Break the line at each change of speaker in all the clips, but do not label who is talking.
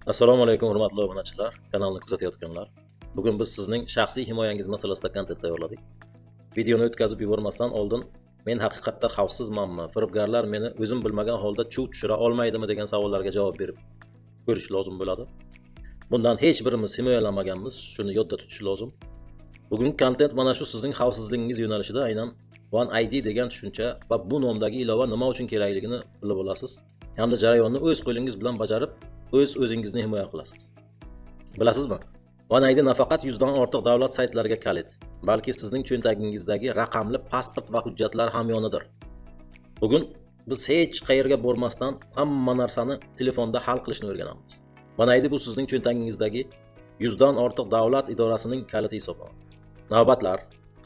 Assalomu alaykum hurmatli obunachilar, kanalni kuzatayotganlar. Bugun biz sizning shaxsiy himoyangiz masalasida kontent tayyorladik. Videoni o'tkazib yubormasdan oldin men haqiqatda xavfsizmanmi, firibgarlar meni o'zim bilmagan holda chuv tushira olmaydimi degan savollarga javob berib ko'rish lozim bo'ladi. Bundan hech birimiz himoyalanmaganmiz, shuni yodda tutish lozim. Bugungi kontent mana shu sizning xavfsizligingiz yo'nalishida aynan One ID degan tushuncha va bu nomdagi ilova nima uchun kerakligini bilib olasiz. Hamda jarayonni o'z qo'lingiz bilan bajarib, o'zingizni himoya qilasiz. Bilasizmi? One ID nafaqat 100 dan ortiq davlat saytlariga kalit, balki sizning cho'ntagingizdagi raqamli pasport va hujjatlar hamyonidir. Bugun biz hech qayerga bormasdan hamma narsani telefonda hal qilishni o'rganamiz. One ID bu sizning cho'ntagingizdagi 100 dan ortiq davlat idorasining kaliti hisoblanadi. Navbatlar,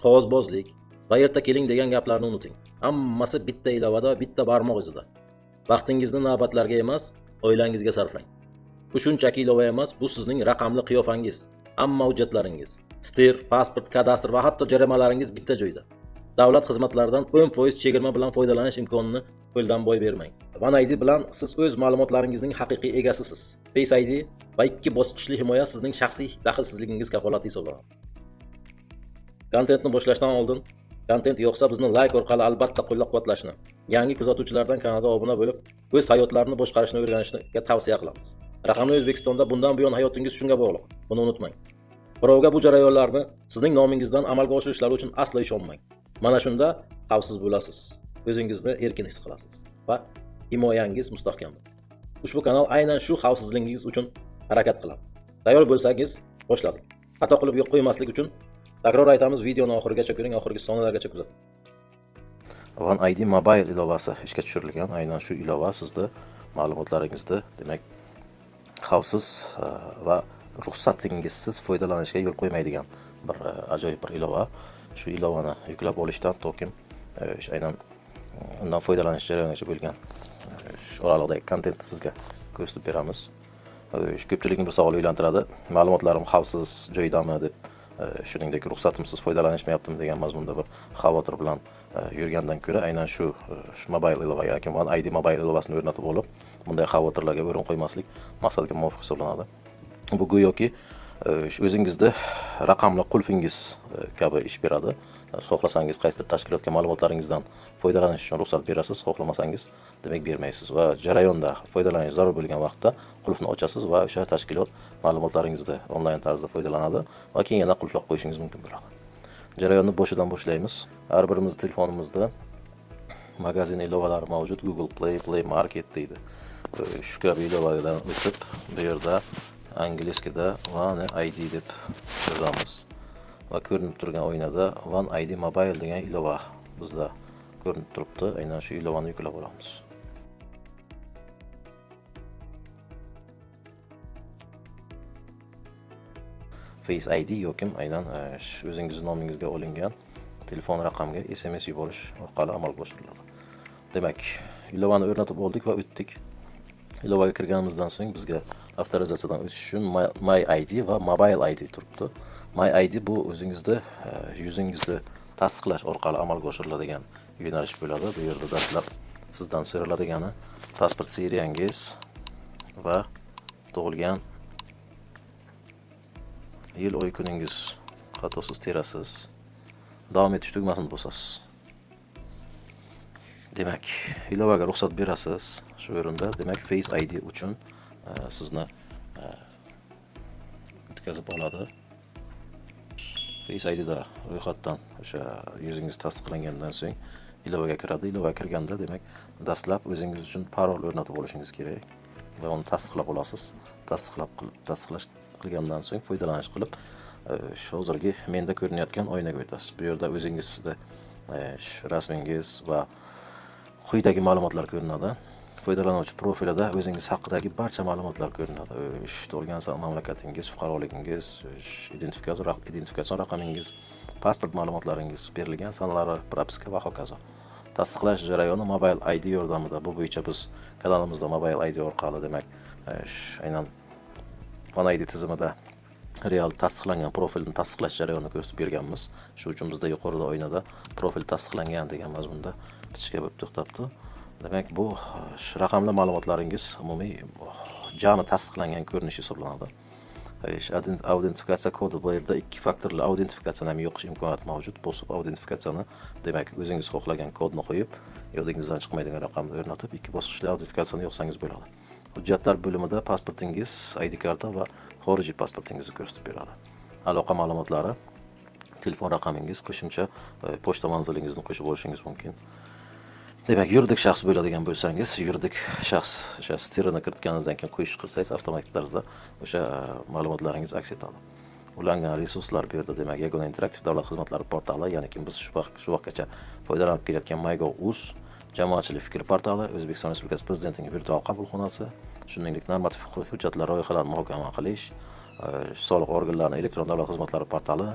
qog'ozbozlik va erta keling degan gaplarni unuting. Hammasi bitta ilovada, bitta barmoq izida. Vaqtingizni navbatlarga emas, oilangizga sarflang. Bu shunchaki ilova emas, bu sizning raqamli qiyofangiz, hamma hujjatlaringiz, stir, pasport, kadastr va hatto jarimalaringiz bitta joyda. Davlat xizmatlaridan 10% chegirma bilan foydalanish imkonini qo'ldan boy bermang. One ID bilan siz o'z ma'lumotlaringizning haqiqiy egasisiz. Face ID va 2 bosqichli himoya sizning shaxsiy daxlsizligingiz kafolati hisoblanadi. Kontentni boshlashdan oldin, kontent yoqsa bizni like orqali albatta qo'llab-quvvatlashni, yangi kuzatuvchilardan kanalga obuna bo'lib, o'z hayotlarini boshqarishni o'rganishni tavsiya qilamiz. Raqamli O'zbekistonda bundan buyon hayotingiz shunga bog'liq. Buni unutmang. Birovga bu jarayonlarni sizning nomingizdan amalga oshirishlari uchun aslo ishonmang. Mana shunda xavfsiz bo'lasiz. O'zingizni erkin his qilasiz va himoyangiz mustahkam bo'ladi. Ushbu kanal aynan shu xavfsizligingiz uchun harakat qiladi. Tayyor bo'lsangiz, boshladik. Xato qilib yo'q qo'ymaslik uchun takror aytamiz, videoni oxirigacha ko'ring, oxirgi sonlargacha kuzating.
One ID Mobile ilovasi ishga tushirilgan. Aynan shu ilova sizda ma'lumotlaringizni, demak, xavfsiz va ruxsatingizsiz foydalanishga yo'l qo'ymaydigan bir ajoyib bir ilova. Shu ilovani yuklab olishdan to'kim aynan undan foydalanish jarayonigacha bo'lgan shu oraliqdagi kontentni sizga ko'rsatib beramiz. Ko'pchilikni bir savol uylantiradi. Ma'lumotlarim xavfsiz joydami deb, shuningdek ruxsatimsiz foydalanishmayaptimi degan mazmunda bir xavotir bilan yurgandan ko'ra, aynan shu mobile ilova yoki One ID mobile ilovasini o'rnatib olib, bunday xavotirlarga o'rin qo'ymaslik maqsadga muvofiq hisoblanadi. Bu go'yoki o'zingizda raqamli qulfingiz kabi ish beradi. Xohlasangiz qaysidir tashkilotga ma'lumotlaringizdan foydalanish uchun ruxsat berasiz, xohlamasangiz demak bermaysiz va jarayonda foydalanish zarur bo'lgan vaqtda qulfni ochasiz va o'sha tashkilot ma'lumotlaringizdan onlayn tarzda foydalanadi va keyin yana qulflab qo'yishingiz mumkin bo'ladi. Jarayonni boshidan boshlaymiz. Har birimiz telefonimizda magazin ilovalari mavjud. Google Play, Play Market deydi. Shu kabi ilovalardan o'tib, bu yerda angliyskada One ID deb yozamiz va ko'rinib turgan oynada One ID Mobile degan ilova bizda ko'rinib turibdi. Aynan shu ilovani yuklab olamiz. Face ID yoki aynan o'zingizning nomingizga olingan telefon raqamiga SMS yuborish orqali amalga oshiriladi. Demak, ilovani o'rnatib oldik va o'tdik. Ilovaga kirganimizdan so'ng bizga avtorizatsiyadan o'tish uchun My ID va Mobile ID turibdi. My ID bu o'zingizda yuzingizni tasdiqlash orqali amalga oshiriladigan yo'nalish bo'ladi. Bu yerda dastlab sizdan so'raladigani pasport seriyangiz va tug'ilgan yil, oy, kuningiz xatosiz, terasiz. Davom etish tugmasini bosasiz. Demak, ilovaga ruxsat berasiz. Shu o'rinda, demak, Face ID uchun sizni o'tkazib oladi. Face ID da ro'yxatdan o'sha yuzingiz tasdiqlangandan so'ng ilovaga kiradi. Ilovaga kirganda, demak, dastlab o'zingiz uchun parol o'rnatib olishingiz kerak va uni tasdiqlab olasiz. Tasdiqlash qilgandan so'ng foydalanish qilib, hozirgi menda ko'rinayotgan oynaga o'tasiz. Bu yerda o'zingizda rasmingiz va quyidagi ma'lumotlar ko'rinadi. Foydalanuvchi profilida o'zingiz haqidagi barcha ma'lumotlar ko'rinadi. Tug'ilgan mamlakatingiz, fuqaroligingiz, identifikatsiya raqamingiz, pasport ma'lumotlaringiz, berilgan sanalari, propiska va hokazo. Tasdiqlash jarayoni Mobile ID yordamida. Bu bo'yicha biz kanalimizda Mobile ID orqali, demak, aynan One ID tizimida real tasdiqlangan profilni tasdiqlash jarayonini ko'rsatib berganmiz. Shu uchun bizda yuqorida oynada profil tasdiqlangan degan mazmunda bichishga bo'lib to'xtabdi. Demak, bu raqamli ma'lumotlaringiz umumiy jami tasdiqlangan ko'rinish hisoblanadi. Autentifikatsiya kodi bu yerda ikki faktorli autentifikatsiyani ham yoqish imkoniyati mavjud. Bosib autentifikatsiyani, demak, o'zingiz xohlagan kodni qo'yib, yodingizdan chiqmaydigan raqamni o'rnatib, ikki bosqichli autentifikatsiyani yoqsangiz bo'ladi. Hujjatlar bo'limida pasportingiz, ID karta va xorijiy pasportingizni ko'rsatib beradi. Aloqa ma'lumotlari, telefon raqamingiz, qo'shimcha pochta manzilingizni qo'shib olishingiz mumkin. Demak, yuridik shaxs bo'ladigan bo'lsangiz, yuridik shaxs o'sha stirini kiritganingizdan keyin qo'yish qilsangiz, avtomatik tarzda o'sha ma'lumotlaringiz aks etadi. Ulangan resurslar bu yerda, demak, yagona interaktiv davlat xizmatlari portali, ya'ni biz shu vaqtgacha foydalanib kelayotgan MyGov.uz, jamoatchilik fikr portali, O'zbekiston Respublikasi Prezidentining virtual qabulxonasi, shuningdek normativ hujjatlar loyihalarini muhokama qilish, soliq organlarining elektron davlat xizmatlari portali,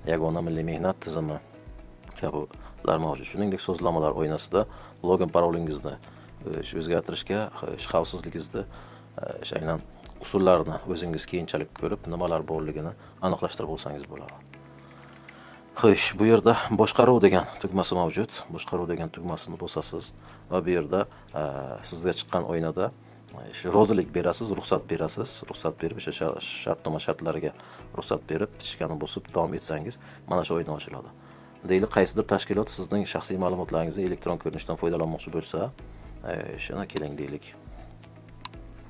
yagona milliy mehnat tizimi kabilar mavjud. Shuningdek, so'zlamalar oynasida login parolingizni o'zgartirishga, xavfsizligingizni, aynan usullarini o'zingiz keyinchalik ko'rib, nimalar borligini aniqlashtirib olsangiz bo'ladi. Xo'sh, bu yerda boshqaruv degan tugmasi mavjud. Boshqaruv degan tugmasini bosasiz va bu yerda sizga chiqqan oynada rozilik berasiz, ruxsat berasiz. Ruxsat berib, o'sha shartnoma shartlariga ruxsat berib, tishkani bosib davom etsangiz, mana shu oyna ochiladi. Deylik, qaysidir tashkilot sizning shaxsiy ma'lumotlaringizni elektron ko'rinishdan foydalanmoqchi bo'lsa, shuni keling deylik.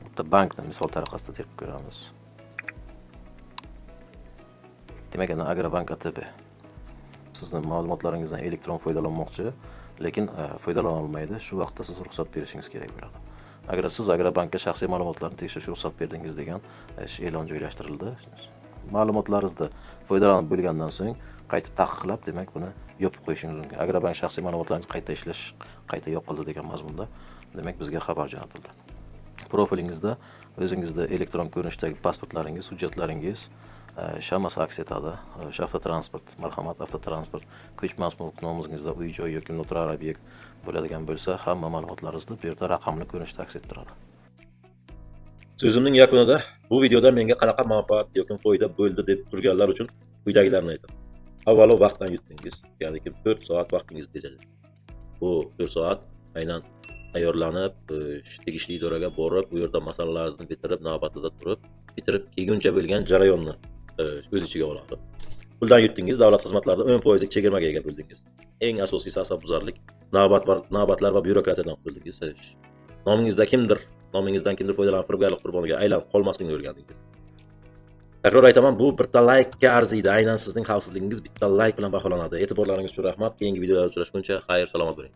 Bitta bankni misol tariqasida terib ko'ramiz. Demak, ana Agrobank ATB sizning ma'lumotlaringizdan elektron foydalanmoqchi, lekin foydalana olmaydi. Shu vaqtda siz ruxsat berishingiz kerak bo'ladi. Agar siz Agrobankka shaxsiy ma'lumotlarni tekshirishga ruxsat berdingiz degan e'lon joylashtirildi. Ma'lumotlaringizda foydalanib bo'lgandan so'ng qaytib taqiqlab, demak, buni yopib qo'yishingiz mumkin. Agrobank shaxsiy ma'lumotlaringiz qayta ishlash, qayta yopildi degan mazmunda, demak, bizga xabar jo'natildi. Profilingizda o'zingizda elektron ko'rinishdagi pasportlaringiz, hujjatlaringiz shammasi aks etadi. O'sha avtotransport, marhamat, avtotransport, ko'chmas mulk nomingizda uy-joy yoki noturar obyekt bo'ladigan bo'lsa, hamma ma'lumotlaringizni bu yerda raqamli ko'rinishda aks ettiradi.
So'zimning yakunida bu videoda menga qanaqa manfaat yoki foyda bo'ldi deb turganlar uchun quyidagilarni aytaman. Avvalo, vaqtdan yutdingiz, ya'ni 4 soat vaqtingizni tejadi. Bu 4 soat aynan tayyorlanib, tegishli idoraga borib, u yerda masalalaringizni bitirib, navbatida turib, bitirib kelguncha bo'lgan jarayonni o'z ichiga oladi. Puldan yutdingiz, davlat xizmatlarida 10% chegirmaga ega bo'ldingiz. Eng asosiysi asabbuzarlik, navbatlar va byurokratiyadan qutuldingiz. Nomingizdan kimdir foydalanib firibgarlik qurboniga aylanib qolmaslikni o'rgandingiz. Takror aytaman, bu bitta laykka arziydi. Aynan sizning xavfsizligingiz bitta layk bilan baholanadi. E'tiborlaringiz uchun rahmat. Keyingi videolarda uchrashguncha xayr, salomat bo'ling.